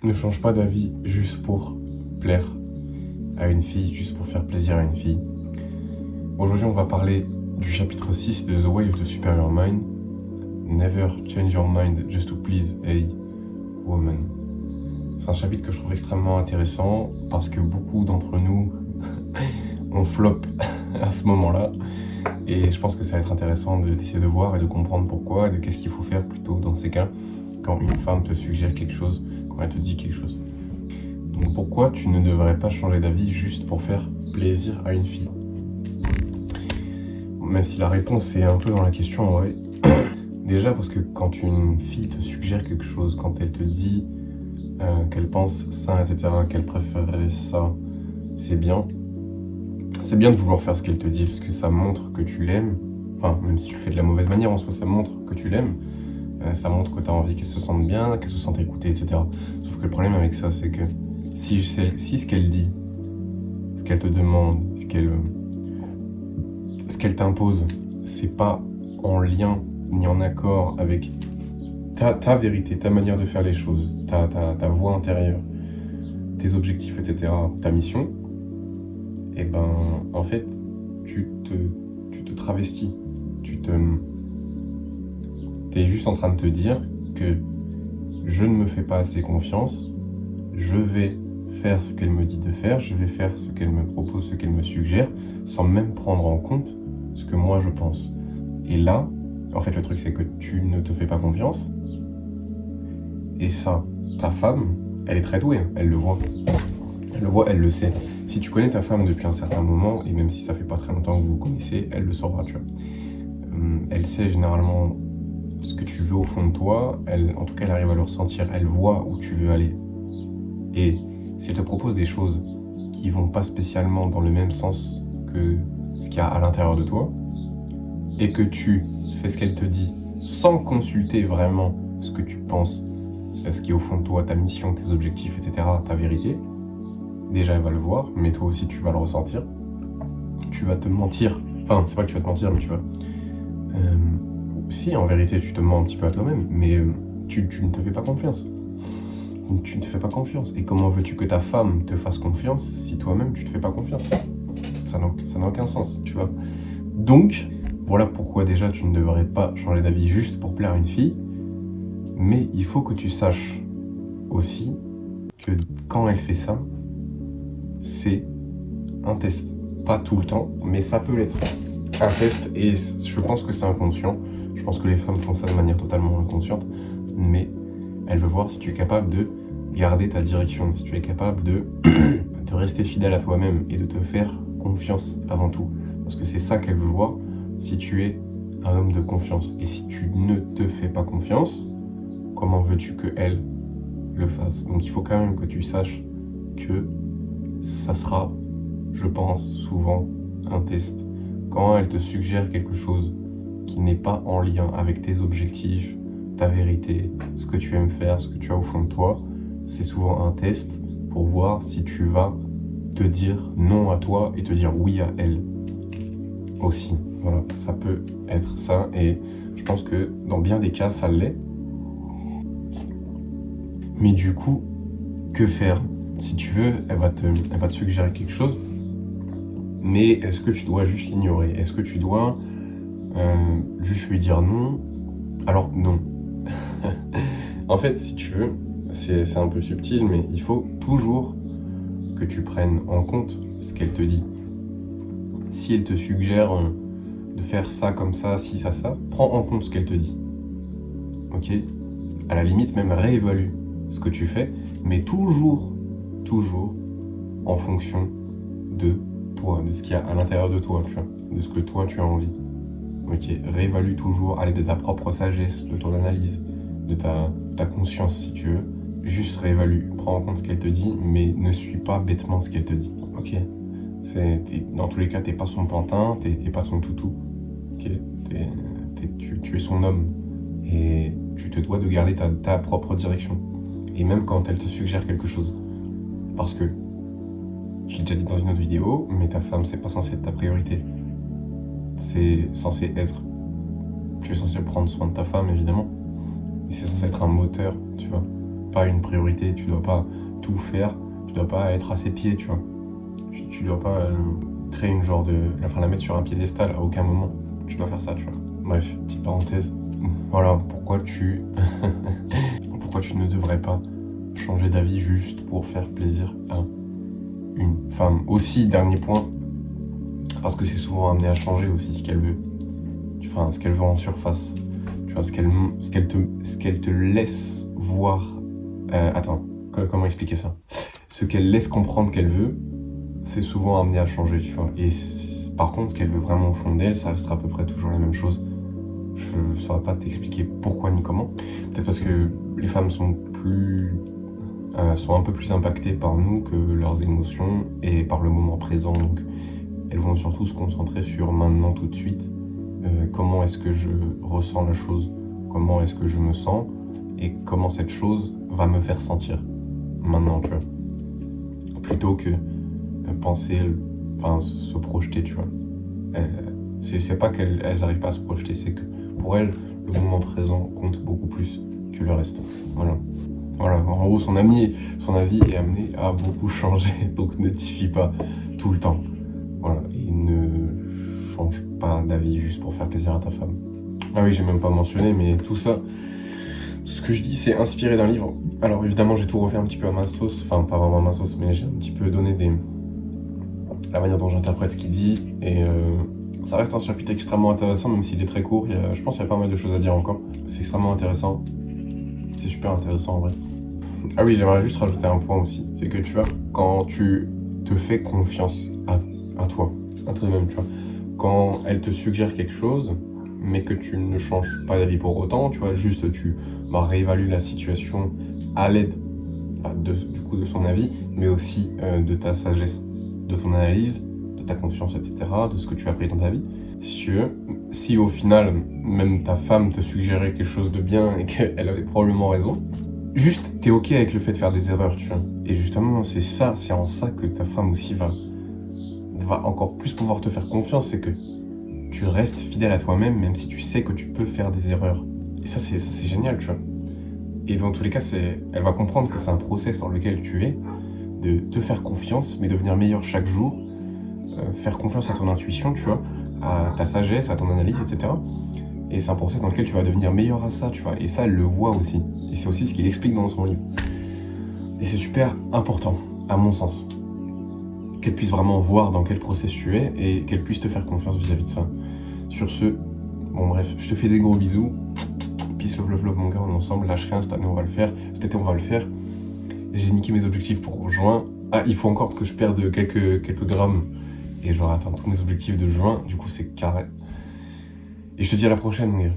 Ne change pas d'avis juste pour plaire à une fille, juste pour faire plaisir à une fille. Aujourd'hui, on va parler du chapitre 6 de The Way of the Superior Mind. Never change your mind just to please a woman. C'est un chapitre que je trouve extrêmement intéressant parce que beaucoup d'entre nous on flop à ce moment-là. Et je pense que ça va être intéressant d'essayer de voir et de comprendre pourquoi et de qu'est-ce qu'il faut faire plutôt dans ces cas quand une femme te suggère quelque chose, quand elle te dit quelque chose. Donc pourquoi tu ne devrais pas changer d'avis juste pour faire plaisir à une fille? Même si la réponse est un peu dans la question en vrai. Déjà parce que quand une fille te suggère quelque chose, quand elle te dit qu'elle pense ça, etc., qu'elle préférerait ça, c'est bien. C'est bien de vouloir faire ce qu'elle te dit parce que ça montre que tu l'aimes. Enfin, même si tu le fais de la mauvaise manière, en soi, ça montre que tu l'aimes. Ça montre que tu as envie qu'elle se sente bien, qu'elle se sente écoutée, etc. Sauf que le problème avec ça, c'est que si ce qu'elle dit, ce qu'elle te demande, ce qu'elle t'impose, c'est pas en lien ni en accord avec ta vérité, ta manière de faire les choses, ta voix intérieure, tes objectifs, etc., ta mission, et ben en fait tu te travestis, t'es juste en train de te dire que je ne me fais pas assez confiance, je vais faire ce qu'elle me dit de faire, je vais faire ce qu'elle me propose, ce qu'elle me suggère, sans même prendre en compte ce que moi je pense. Et là, en fait le truc c'est que tu ne te fais pas confiance, et ça, ta femme, elle est très douée, elle le voit. Elle le voit, elle le sait. Si tu connais ta femme depuis un certain moment, et même si ça fait pas très longtemps que vous vous connaissez, elle le saura, tu vois. Elle sait généralement ce que tu veux au fond de toi, en tout cas elle arrive à le ressentir, elle voit où tu veux aller. Et si elle te propose des choses qui vont pas spécialement dans le même sens que ce qu'il y a à l'intérieur de toi, et que tu fais ce qu'elle te dit sans consulter vraiment ce que tu penses, ce qui est au fond de toi, ta mission, tes objectifs, etc., ta vérité, déjà elle va le voir, mais toi aussi tu vas le ressentir. Tu vas te mentir, enfin c'est pas que tu vas te mentir, mais tu vas... si en vérité tu te mens un petit peu à toi-même, mais tu ne te fais pas confiance. Tu ne te fais pas confiance. Et comment veux-tu que ta femme te fasse confiance si toi-même tu te fais pas confiance? Ça n'a aucun sens, tu vois. Donc, voilà pourquoi déjà tu ne devrais pas changer d'avis juste pour plaire à une fille. Mais il faut que tu saches aussi que quand elle fait ça, c'est un test. Pas tout le temps, mais ça peut l'être. Un test, et je pense que c'est inconscient. Je pense que les femmes font ça de manière totalement inconsciente. Mais elle veut voir si tu es capable de garder ta direction, si tu es capable de rester fidèle à toi-même et de te faire confiance avant tout. Parce que c'est ça qu'elle veut voir si tu es un homme de confiance. Et si tu ne te fais pas confiance, comment veux-tu qu'elle le fasse? Donc il faut quand même que tu saches que ça sera, je pense, souvent un test. Quand elle te suggère quelque chose qui n'est pas en lien avec tes objectifs, ta vérité, ce que tu aimes faire, ce que tu as au fond de toi, c'est souvent un test pour voir si tu vas te dire non à toi et te dire oui à elle aussi. Voilà, ça peut être ça, et je pense que dans bien des cas, ça l'est. Mais du coup, que faire? Si tu veux, elle va te suggérer quelque chose, mais est-ce que tu dois juste l'ignorer? Est-ce que tu dois juste lui dire non? Alors non. En fait, si tu veux, c'est un peu subtil, mais il faut toujours que tu prennes en compte ce qu'elle te dit. Si elle te suggère de faire ça comme ça, si ça, prends en compte ce qu'elle te dit. Ok? À la limite, même réévalue ce que tu fais, mais toujours en fonction de toi, de ce qu'il y a à l'intérieur de toi, tu vois, de ce que toi tu as envie. Ok? Réévalue toujours, allez, de ta propre sagesse, de ton analyse, de ta conscience si tu veux. Juste réévalue, prends en compte ce qu'elle te dit, mais ne suis pas bêtement ce qu'elle te dit. Ok? Dans tous les cas, t'es pas son pantin, t'es pas son toutou. Ok? Tu es son homme. Et tu te dois de garder ta propre direction. Et même quand elle te suggère quelque chose. Parce que, je l'ai déjà dit dans une autre vidéo, mais ta femme, c'est pas censé être ta priorité. C'est censé être... Tu es censé prendre soin de ta femme, évidemment. Et c'est censé être un moteur, tu vois. pas une priorité, tu dois pas tout faire, tu dois pas être à ses pieds, tu vois. Tu dois pas créer une genre de... Enfin, la mettre sur un piédestal à aucun moment. Tu dois faire ça, tu vois. Bref, petite parenthèse. Voilà, pourquoi tu... pourquoi tu ne devrais pas changer d'avis juste pour faire plaisir à une femme. Aussi, dernier point, parce que c'est souvent amené à changer aussi ce qu'elle veut. Enfin, ce qu'elle veut en surface. Tu vois, ce qu'elle te laisse voir... attends, comment expliquer ça? Ce qu'elle laisse comprendre qu'elle veut, c'est souvent amené à changer, tu vois. Et par contre, ce qu'elle veut vraiment au fond d'elle, ça restera à peu près toujours la même chose. Je ne saurais pas t'expliquer pourquoi ni comment. Peut-être parce que les femmes sont un peu plus impactées par nous que leurs émotions et par le moment présent. Donc, elles vont surtout se concentrer sur maintenant, tout de suite. Comment est-ce que je ressens la chose? Comment est-ce que je me sens? Et comment cette chose va me faire sentir maintenant, tu vois. Plutôt que penser, enfin, se projeter, tu vois. C'est pas qu'elles n'arrivent pas à se projeter, c'est que pour elles, le moment présent compte beaucoup plus que le reste. Voilà. Voilà, en gros, son avis est amené à beaucoup changer, donc ne t'y fie pas tout le temps. Voilà, et ne change pas d'avis juste pour faire plaisir à ta femme. Ah oui, j'ai même pas mentionné, mais tout ça, tout ce que je dis, c'est inspiré d'un livre. Alors évidemment, j'ai tout refait un petit peu à ma sauce, enfin pas vraiment à ma sauce, mais j'ai un petit peu donné la manière dont j'interprète ce qu'il dit, et ça reste un chapitre extrêmement intéressant, même s'il est très court. Je pense qu'il y a pas mal de choses à dire encore. C'est extrêmement intéressant. C'est super intéressant en vrai. Ah oui, j'aimerais juste rajouter un point aussi. C'est que tu vois, quand tu te fais confiance à toi, à toi-même, tu vois, quand elle te suggère quelque chose, mais que tu ne changes pas d'avis pour autant, tu vois, juste tu réévalues la situation à l'aide du coup de son avis, mais aussi de ta sagesse, de ton analyse, de ta confiance, etc., de ce que tu as appris dans ta vie. Si au final, même ta femme te suggérait quelque chose de bien et qu'elle avait probablement raison, juste t'es ok avec le fait de faire des erreurs, tu vois. Et justement, c'est en ça que ta femme aussi va encore plus pouvoir te faire confiance, c'est que tu restes fidèle à toi-même, même si tu sais que tu peux faire des erreurs. Et ça, c'est génial, tu vois. Et dans tous les cas, elle va comprendre que c'est un process dans lequel tu es, de te faire confiance, mais devenir meilleur chaque jour, faire confiance à ton intuition, tu vois, à ta sagesse, à ton analyse, etc. Et c'est un process dans lequel tu vas devenir meilleur à ça, tu vois. Et ça, elle le voit aussi. Et c'est aussi ce qu'il explique dans son livre. Et c'est super important, à mon sens, qu'elle puisse vraiment voir dans quel process tu es et qu'elle puisse te faire confiance vis-à-vis de ça. Sur ce, bon bref, je te fais des gros bisous. Peace, love, love, love, mon gars, on est ensemble. Lâche rien, cette année on va le faire. Cet été on va le faire. J'ai niqué mes objectifs pour juin. Ah, il faut encore que je perde quelques grammes. Et j'aurai atteint tous mes objectifs de juin. Du coup, c'est carré. Et je te dis à la prochaine, mon gars.